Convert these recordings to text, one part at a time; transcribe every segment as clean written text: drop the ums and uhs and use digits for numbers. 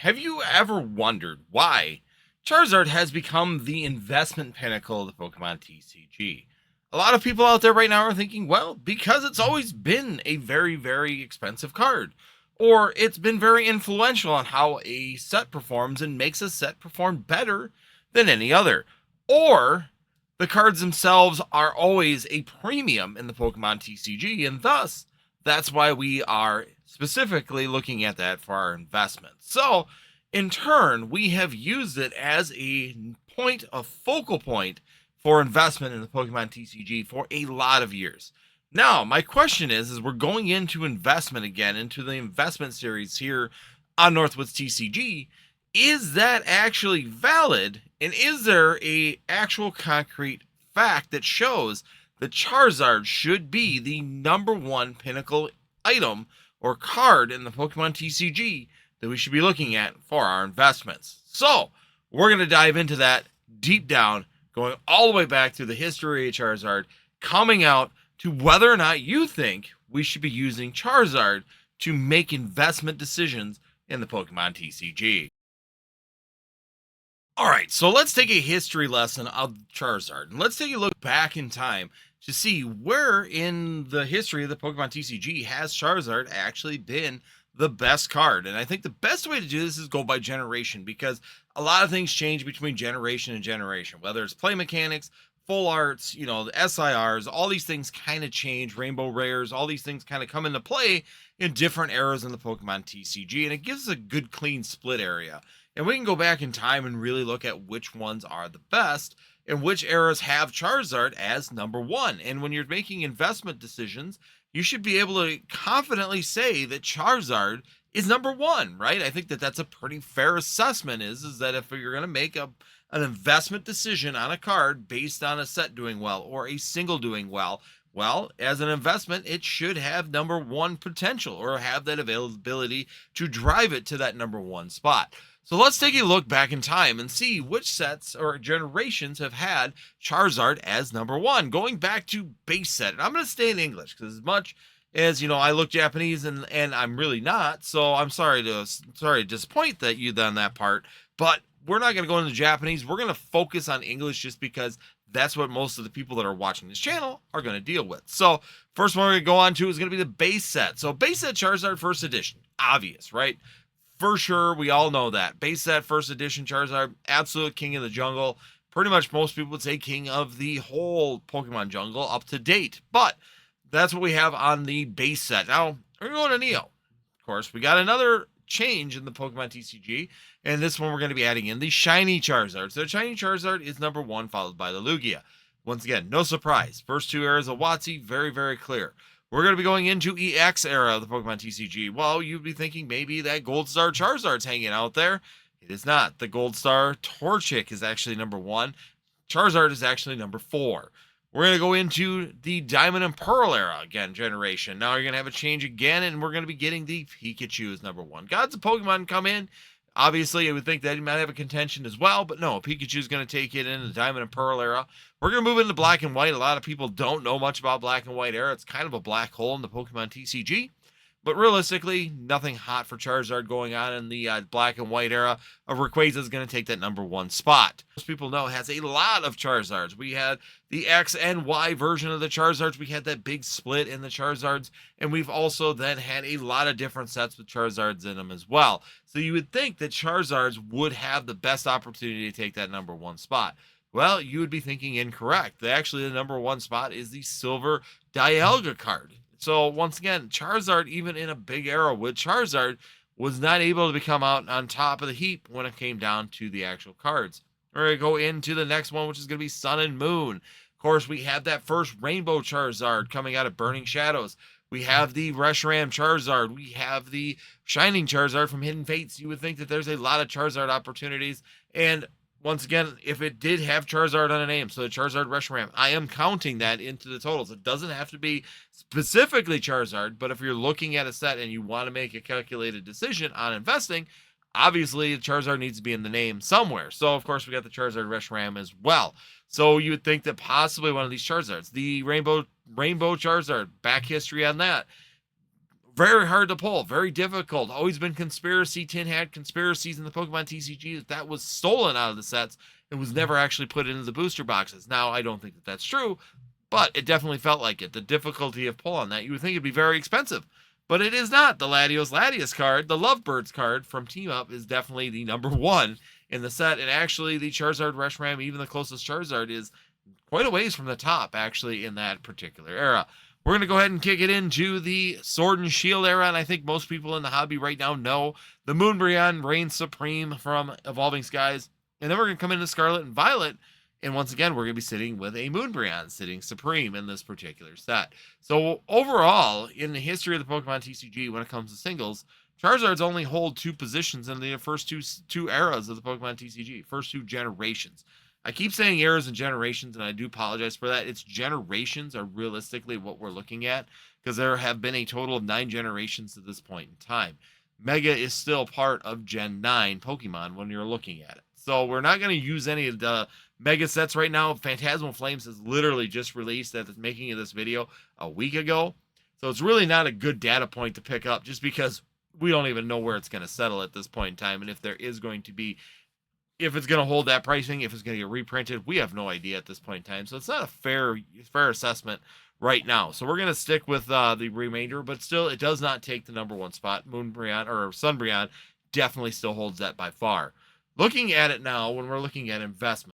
Have you ever wondered why Charizard has become the investment pinnacle of the Pokemon TCG? A lot of people out there right now are thinking, well, because it's always been a very, very expensive card, or it's been very influential on how a set performs and makes a set perform better than any other, or the cards themselves are always a premium in the Pokemon TCG, and thus that's why we are specifically looking at that for our investment. So, in turn, we have used it as a focal point for investment in the Pokemon TCG for a lot of years. Now, my question is we're going into investment again, into the investment series here on Northwoods TCG. Is that actually valid? And is there a actual concrete fact that shows that Charizard should be the number one pinnacle item or card in the Pokemon TCG that we should be looking at for our investments? So, we're going to dive into that deep down, going all the way back through the history of Charizard, coming out to whether or not you think we should be using Charizard to make investment decisions in the Pokemon TCG. All right, so let's take a history lesson of Charizard, and let's take a look back in time to see where in the history of the Pokemon TCG has Charizard actually been the best card. And I think the best way to do this is go by generation, because a lot of things change between generation and generation, whether it's play mechanics, full arts, the SIRs, all these things kind of change, rainbow rares, all these things kind of come into play in different eras in the Pokemon TCG, and it gives a good clean split area. And we can go back in time and really look at which ones are the best and which eras have Charizard as number one. And when you're making investment decisions, you should be able to confidently say that Charizard is number one, right? I think that that's a pretty fair assessment is that if you're going to make an investment decision on a card based on a set doing well or a single doing well, as an investment, it should have number one potential or have that availability to drive it to that number one spot. So let's take a look back in time and see which sets or generations have had Charizard as number one, going back to base set. And I'm going to stay in English because as much as, I look Japanese and I'm really not. So I'm sorry to disappoint that you on that part, but we're not going to go into Japanese. We're going to focus on English just because that's what most of the people that are watching this channel are going to deal with. So first one we're going to go on to is going to be the base set. So base set Charizard first edition, obvious, right? For sure, we all know that. Base set first edition Charizard, absolute king of the jungle. Pretty much most people would say king of the whole Pokemon jungle up to date. But that's what we have on the base set. Now, we're going to Neo. Of course, we got another change in the Pokemon TCG. And this one we're going to be adding in the shiny Charizard. So shiny Charizard is number one, followed by the Lugia. Once again, no surprise. First two eras of WotC, very, very clear. We're going to be going into EX era of the Pokemon TCG. Well, you'd be thinking maybe that Gold Star Charizard's hanging out there. It is not. The Gold Star Torchic is actually number one. Charizard is actually number four. We're going to go into the Diamond and Pearl era, again, generation. Now you're going to have a change again, and we're going to be getting the Pikachu as number one. Gods of Pokemon come in. Obviously, I would think that he might have a contention as well, but no, Pikachu's going to take it in the Diamond and Pearl era. We're going to move into Black and White. A lot of people don't know much about Black and White era. It's kind of a black hole in the Pokemon TCG. But realistically, nothing hot for Charizard going on in the Black and White era. Rayquaza is going to take that number one spot. Most people know it has a lot of Charizards. We had the X and Y version of the Charizards. We had that big split in the Charizards. And we've also then had a lot of different sets with Charizards in them as well. So you would think that Charizards would have the best opportunity to take that number one spot. Well, you would be thinking incorrect. Actually, the number one spot is the Silver Dialga card. So once again, Charizard, even in a big era with Charizard, was not able to become out on top of the heap when it came down to the actual cards. We're going to go into the next one, which is going to be Sun and Moon. Of course, we have that first Rainbow Charizard coming out of Burning Shadows. We have the Reshiram Charizard. We have the Shining Charizard from Hidden Fates. You would think that there's a lot of Charizard opportunities. And once again, if it did have Charizard on a name, so the Charizard Reshiram, I am counting that into the totals. It doesn't have to be specifically Charizard, but if you're looking at a set and you want to make a calculated decision on investing, obviously Charizard needs to be in the name somewhere. So, of course, we got the Charizard Reshiram as well. So you would think that possibly one of these Charizards, the Rainbow Charizard, back history on that. Very hard to pull, very difficult. Always been conspiracy. Tin had conspiracies in the Pokemon TCG that was stolen out of the sets and was never actually put into the booster boxes. Now, I don't think that that's true, but it definitely felt like it. The difficulty of pull on that, you would think it'd be very expensive, but it is not. The Latios card, the Lovebirds card from Team Up, is definitely the number one in the set, and actually the Charizard Reshiram, even the closest Charizard, is quite a ways from the top, actually, in that particular era. We're going to go ahead and kick it into the Sword and Shield era, and I think most people in the hobby right now know the Moonbreon reigns supreme from Evolving Skies, and then we're going to come into Scarlet and Violet, and once again, we're going to be sitting with a Moonbreon sitting supreme in this particular set. So overall, in the history of the Pokemon TCG, when it comes to singles, Charizards only hold 2 positions in the first two eras of the Pokemon TCG, first 2 generations. I keep saying eras and generations, and I do apologize for that. It's generations are realistically what we're looking at, because there have been a total of 9 generations at this point in time. Mega is still part of Gen 9 Pokemon when you're looking at it. So we're not going to use any of the Mega sets right now. Phantasmal Flames is literally just released at the making of this video a week ago. So it's really not a good data point to pick up, just because we don't even know where it's going to settle at this point in time. And if there is going to be, if it's going to hold that pricing, if it's going to get reprinted, we have no idea at this point in time. So it's not a fair assessment right now. So we're going to stick with the remainder, but still, it does not take the number 1 spot. Moonbreon or Sunbreon definitely still holds that by far. Looking at it now, when we're looking at investment.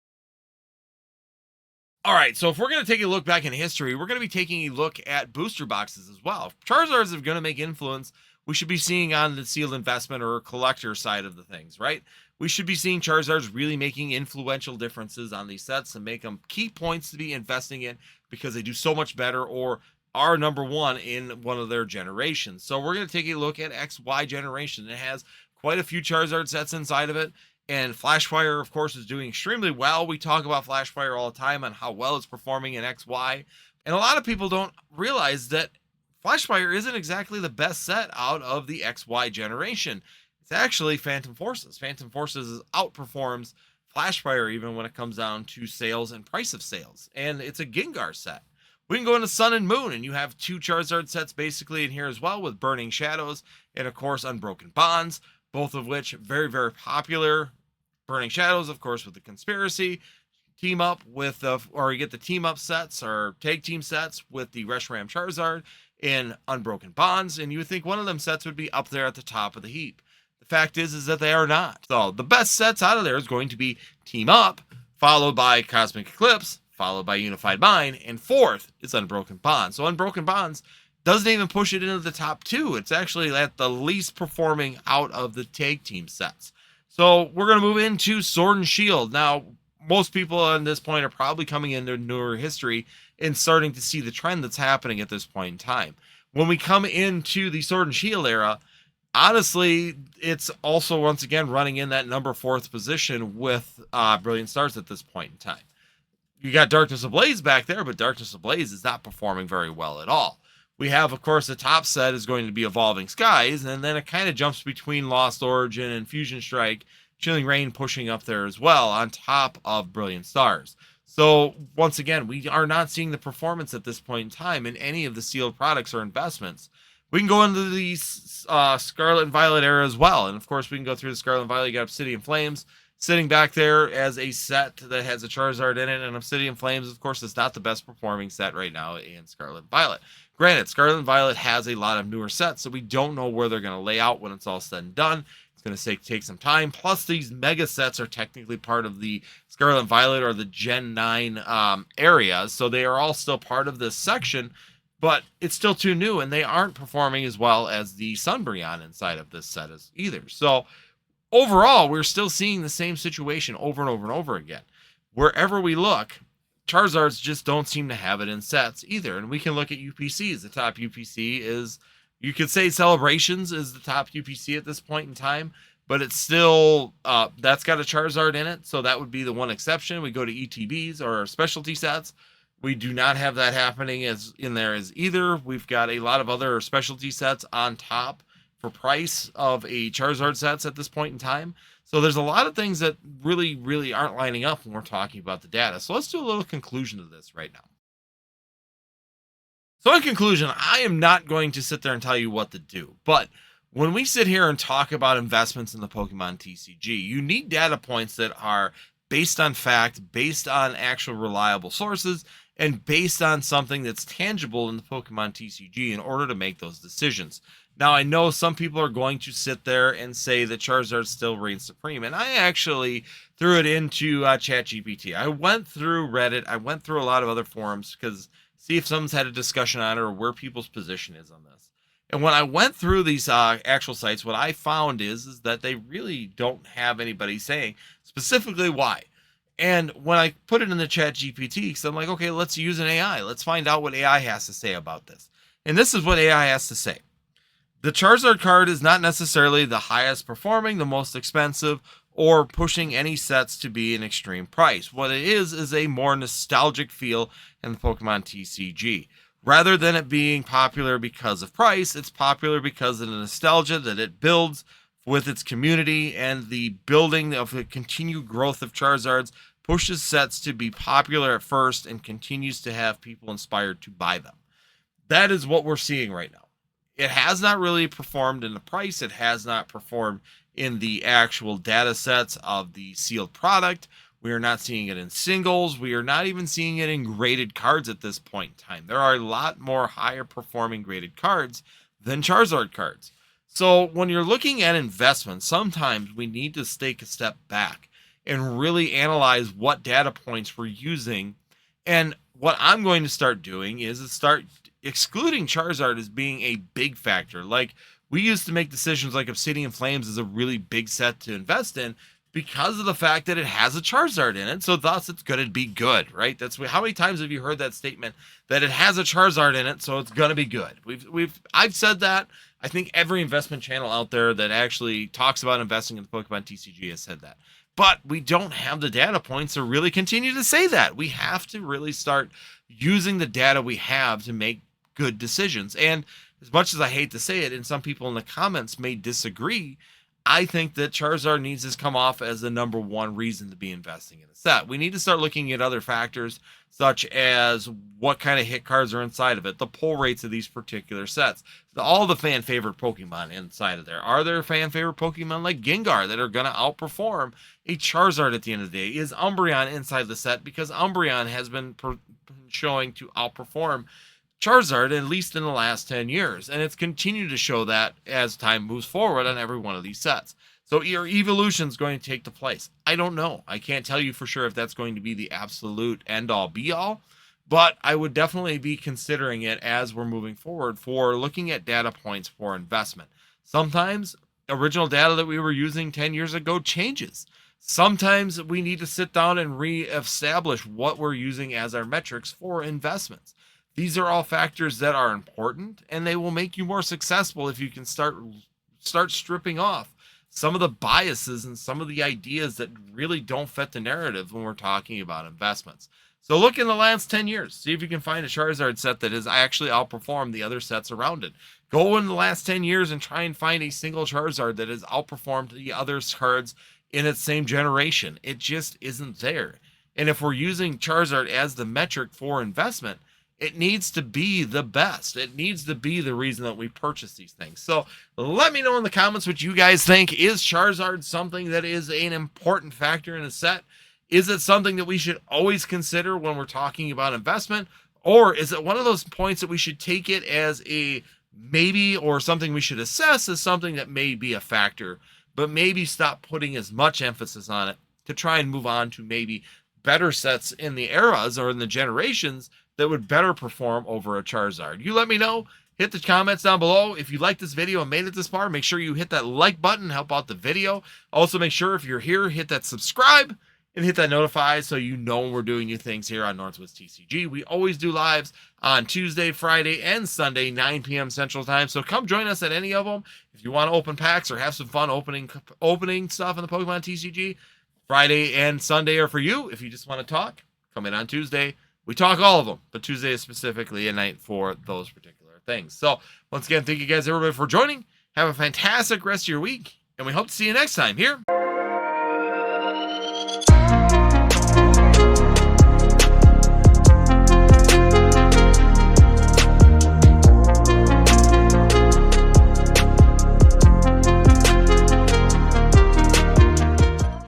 All right, so if we're going to take a look back in history, we're going to be taking a look at booster boxes as well. If Charizards are going to make influence, we should be seeing on the sealed investment or collector side of the things, right? We should be seeing Charizards really making influential differences on these sets and make them key points to be investing in, because they do so much better or are number 1 in one of their generations. So we're going to take a look at XY generation. It has quite a few Charizard sets inside of it. And Flashfire, of course, is doing extremely well. We talk about Flashfire all the time on how well it's performing in XY. And a lot of people don't realize that Flashfire isn't exactly the best set out of the XY generation. It's actually Phantom Forces. Phantom Forces outperforms Flashfire even when it comes down to sales and price of sales. And it's a Gengar set. We can go into Sun and Moon, and you have 2 Charizard sets basically in here as well, with Burning Shadows and, of course, Unbroken Bonds, both of which very, very popular. Burning Shadows, of course, with the Conspiracy. Team up with, or you get the team up sets or tag team sets with the Reshiram Charizard and Unbroken Bonds, and you would think one of them sets would be up there at the top of the heap. The fact is that they are not. So the best sets out of there is going to be Team Up, followed by Cosmic Eclipse, followed by Unified Mind, and 4th is Unbroken Bonds. So Unbroken Bonds doesn't even push it into the top 2. It's actually at the least performing out of the tag team sets. So we're going to move into Sword and Shield. Now, most people on this point are probably coming into newer history and starting to see the trend that's happening at this point in time. When we come into the Sword and Shield era, honestly, it's also once again running in that number 4th position with Brilliant Stars at this point in time. You got Darkness Ablaze back there, but Darkness Ablaze is not performing very well at all. We have, of course, the top set is going to be Evolving Skies, and then it kind of jumps between Lost Origin and Fusion Strike, Chilling Reign pushing up there as well, on top of Brilliant Stars. So, once again, we are not seeing the performance at this point in time in any of the sealed products or investments. We can go into the Scarlet and Violet era as well, and of course, we can go through the Scarlet and Violet. You got Obsidian Flames sitting back there as a set that has a Charizard in it, and Obsidian Flames, of course, is not the best performing set right now in Scarlet and Violet. Granted, Scarlet and Violet has a lot of newer sets, so we don't know where they're going to lay out when it's all said and done. It's going to take some time. Plus, these mega sets are technically part of the Scarlet and Violet or the Gen 9 areas, so they are all still part of this section, but it's still too new, and they aren't performing as well as the Sunbreon inside of this set as either. So, overall, we're still seeing the same situation over and over and over again. Wherever we look, Charizards just don't seem to have it in sets either. And we can look at UPCs. The top UPC is, you could say Celebrations is the top UPC at this point in time, but it's still, that's got a Charizard in it. So that would be the one exception. We go to ETBs or specialty sets. We do not have that happening as in there as either. We've got a lot of other specialty sets on top for price of a Charizard sets at this point in time. So there's a lot of things that really, really aren't lining up when we're talking about the data. So let's do a little conclusion to this right now. So in conclusion, I am not going to sit there and tell you what to do, but when we sit here and talk about investments in the Pokemon TCG, you need data points that are based on fact, based on actual reliable sources, and based on something that's tangible in the Pokemon TCG in order to make those decisions. Now, I know some people are going to sit there and say that Charizard still reigns supreme, and I actually threw it into ChatGPT. I went through Reddit, I went through a lot of other forums because see if someone's had a discussion on it or where people's position is on this. And when I went through these actual sites, what I found is that they really don't have anybody saying specifically why. And when I put it in the chat GPT, because I'm like, okay, let's use an AI. Let's find out what AI has to say about this. And this is what AI has to say. The Charizard card is not necessarily the highest performing, the most expensive, or pushing any sets to be an extreme price. What it is a more nostalgic feel in the Pokemon TCG. Rather than it being popular because of price, it's popular because of the nostalgia that it builds with its community, and the building of the continued growth of Charizards pushes sets to be popular at first and continues to have people inspired to buy them. That is what we're seeing right now. It has not really performed in the price. It has not performed in the actual data sets of the sealed product. We are not seeing it in singles. We are not even seeing it in graded cards at this point in time. There are a lot more higher performing graded cards than Charizard cards. So when you're looking at investments, sometimes we need to take a step back and really analyze what data points we're using. And what I'm going to start doing is start excluding Charizard as being a big factor. Like we used to make decisions like Obsidian Flames is a really big set to invest in, because of the fact that it has a Charizard in it, so thus it's going to be good, right? That's how many times have you heard that statement that it has a Charizard in it, so it's going to be good? I've said that. I think every investment channel out there that actually talks about investing in the Pokemon TCG has said that. But we don't have the data points to really continue to say that. We have to really start using the data we have to make good decisions. And as much as I hate to say it, and some people in the comments may disagree, I think that Charizard needs to come off as the number one reason to be investing in a set. We need to start looking at other factors, such as what kind of hit cards are inside of it, the pull rates of these particular sets, all the fan favorite Pokemon inside of there. Are there fan favorite Pokemon like Gengar that are going to outperform a Charizard at the end of the day? Is Umbreon inside the set? Because Umbreon has been showing to outperform Charizard, at least in the last 10 years. And it's continued to show that as time moves forward on every one of these sets. So your evolution is going to take the place. I don't know. I can't tell you for sure if that's going to be the absolute end-all be-all, but I would definitely be considering it as we're moving forward for looking at data points for investment. Sometimes original data that we were using 10 years ago changes. Sometimes we need to sit down and re-establish what we're using as our metrics for investments. These are all factors that are important, and they will make you more successful if you can start stripping off some of the biases and some of the ideas that really don't fit the narrative when we're talking about investments. So look in the last 10 years. See if you can find a Charizard set that has actually outperformed the other sets around it. Go in the last 10 years and try and find a single Charizard that has outperformed the other cards in its same generation. It just isn't there. And if we're using Charizard as the metric for investment, it needs to be the best. It needs to be the reason that we purchase these things. So let me know in the comments what you guys think. Is Charizard something that is an important factor in a set? Is it something that we should always consider when we're talking about investment? Or is it one of those points that we should take it as a maybe, or something we should assess as something that may be a factor, but maybe stop putting as much emphasis on it to try and move on to maybe better sets in the eras or in the generations that would better perform over a Charizard? You let me know. Hit the comments down below. If you like this video and made it this far, make sure you hit that like button, help out the video. Also, make sure if you're here, hit that subscribe and hit that notify so you know when we're doing new things here on Northwoods TCG. We always do lives on Tuesday, Friday, and Sunday, 9 p.m. Central Time. So come join us at any of them. If you want to open packs or have some fun opening stuff in the Pokemon TCG, Friday and Sunday are for you. If you just want to talk, come in on Tuesday. We talk all of them, but Tuesday is specifically a night for those particular things. So once again, thank you guys, everybody, for joining. Have a fantastic rest of your week, and we hope to see you next time here